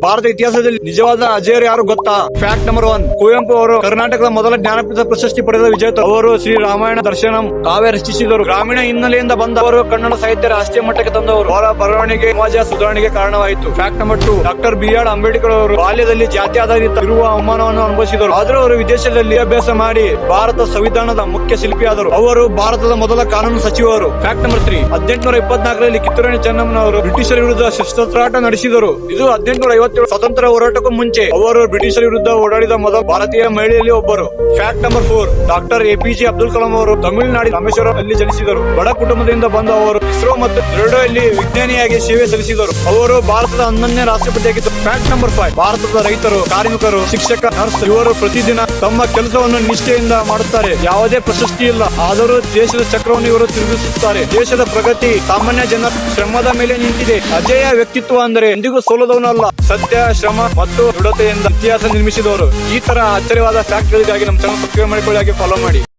ಭಾರತ ಇತಿಹಾಸದಲ್ಲಿ ನಿಜವಾದ ಅಜೇಯರು ಯಾರು ಗೊತ್ತಾ? Fact number 1. ಕುವೆಂಪು ಅವರು ಕರ್ನಾಟಕದ ಮೊದಲ ಜ್ಞಾನಪೀಠ ಪ್ರಶಸ್ತಿ ಪಡೆದ ವಿಜೇತ. ಅವರು ಶ್ರೀ ರಾಮಾಯಣ ದರ್ಶನಂ ಕಾವ್ಯ ರಚಿಸಿದರು. ಗ್ರಾಮೀಣ ಹಿನ್ನೆಲೆಯಿಂದ ಬಂದವರು ಕನ್ನಡ ಸಾಹಿತ್ಯ ರಾಷ್ಟ್ರೀಯ ಮಟ್ಟಕ್ಕೆ ತಂದವರು. ಅವರ ಬರವಣಿಗೆ ಸಮಾಜ ಸುಧಾರಣೆಗೆ ಕಾರಣವಾಯಿತು. Fact number 2. Doctor B R. Ambedkar ಅವರು ಬಾಲ್ಯದಲ್ಲಿ ಜಾತಿ ಆಧಾರಿತ ಇರುವ ಅವಮಾನವನ್ನು ಅನುಭವಿಸಿದರು. ಆದರೂ ಅವರು ವಿದೇಶದಲ್ಲಿ ಅಭ್ಯಾಸ ಮಾಡಿ ಭಾರತ ಸಂವಿಧಾನದ ಮುಖ್ಯ ಶಿಲ್ಪಿಯಾದರು. ಅವರು ಭಾರತದ ಮೊದಲ ಕಾನೂನು ಸಚಿವರು. Fact number 3. 1824ರಲ್ಲಿ ಕಿತ್ತೂರಾಣಿ ಚೆನ್ನಮ್ಮನವರು ಬ್ರಿಟಿಷರ ವಿರುದ್ಧ ಶಸ್ತ್ರಾಟ ನಡೆಸಿದರು. ಇದು 1857 ಸ್ವಾತಂತ್ರ್ಯ ಹೋರಾಟಕ್ಕೂ ಮುಂಚೆ ಅವರು ಬ್ರಿಟಿಷರ ವಿರುದ್ಧ ಓಡಾಡಿದ ಮೊದಲ ಭಾರತೀಯ ಮಹಿಳೆಯಲ್ಲಿ ಒಬ್ಬರು. Fact number 4. Doctor APJ Abdul Kalam ಅವರು ತಮಿಳುನಾಡಿನ ರಾಮೇಶ್ವರದಲ್ಲಿ ಜನಿಸಿದರು. ಬಡ ಕುಟುಂಬದಿಂದ ಬಂದ ಅವರು ಇಸ್ರೋ ಮತ್ತು ಯಲ್ಲಿ ವಿಜ್ಞಾನಿಯಾಗಿ ಸೇವೆ ಸಲ್ಲಿಸಿದರು. ಅವರು ಭಾರತದ 11ನೇ ರಾಷ್ಟ್ರಪತಿಯಾಗಿದ್ದರು. Fact number 5. ಭಾರತದ ರೈತರು, ಕಾರ್ಮಿಕರು, ಶಿಕ್ಷಕ, ನರ್ಸ್ ಇವರು ಪ್ರತಿದಿನ ತಮ್ಮ ಕೆಲಸವನ್ನು ನಿಷ್ಠೆಯಿಂದ ಮಾಡುತ್ತಾರೆ. ಯಾವುದೇ ಪ್ರಶಸ್ತಿ ಇಲ್ಲ, ಆದರೂ ದೇಶದ ಚಕ್ರವನ್ನು ಇವರು ತಿರುಗಿಸುತ್ತಾರೆ. ದೇಶದ ಪ್ರಗತಿ ಸಾಮಾನ್ಯ ಜನರ ಶ್ರಮದ ಮೇಲೆ ನಿಂತಿದೆ. ಅಜೇಯ ವ್ಯಕ್ತಿತ್ವ ಅಂದರೆ ಎಂದಿಗೂ ಸೋಲದವನಲ್ಲ, ಸತ್ಯ, ಶ್ರಮ ಮತ್ತು ದೃಢತೆಯಿಂದ ಇತಿಹಾಸ ನಿರ್ಮಿಸಿದವರು. ಈ ತರ ಆಶ್ಚರ್ಯವಾದ ಫ್ಯಾಕ್ಟ್ ಗಳಿಗಾಗಿ ನಮ್ಮ ಚಾನಲ್ ಸಬ್ಸ್ಕ್ರೈಬ್ ಮಾಡಿಕೊಳ್ಳಿ, ಹಾಗೆ ಫಾಲೋ ಮಾಡಿ.